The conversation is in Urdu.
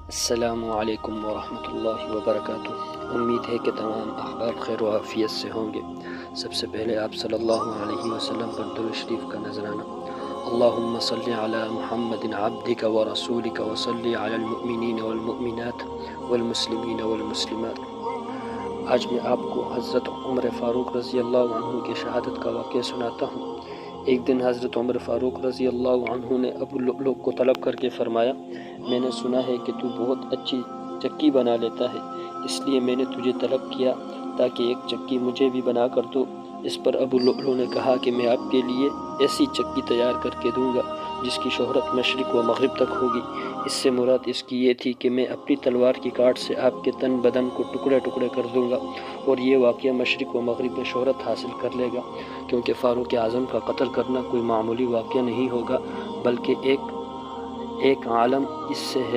السلام علیکم ورحمۃ اللہ وبرکاتہ۔ امید ہے کہ تمام احباب خیر و عافیت سے ہوں گے۔ سب سے پہلے آپ صلی اللہ علیہ وسلم پر درود شریف کا نذرانہ۔ اللہم صلی علی محمد عبدک و رسولک و صلی علی المؤمنین والمؤمنات والمسلمین والمسلمات۔ آج میں آپ کو حضرت عمر فاروق رضی اللہ عنہ کی شہادت کا واقعہ سناتا ہوں۔ ایک دن حضرت عمر فاروق رضی اللہ عنہ نے ابو لؤلؤ کو طلب کر کے فرمایا، میں نے سنا ہے کہ تو بہت اچھی چکی بنا لیتا ہے، اس لیے میں نے تجھے طلب کیا تاکہ ایک چکی مجھے بھی بنا کر دو۔ اس پر ابو لؤلؤ نے کہا کہ میں آپ کے لیے ایسی چکی تیار کر کے دوں گا جس کی شہرت مشرق و مغرب تک ہوگی۔ اس سے مراد اس کی یہ تھی کہ میں اپنی تلوار کی کاٹ سے آپ کے تن بدن کو ٹکڑے ٹکڑے کر دوں گا، اور یہ واقعہ مشرق و مغرب میں شہرت حاصل کر لے گا، کیونکہ فاروق اعظم کا قتل کرنا کوئی معمولی واقعہ نہیں ہوگا، بلکہ ایک عالم اس سے ہے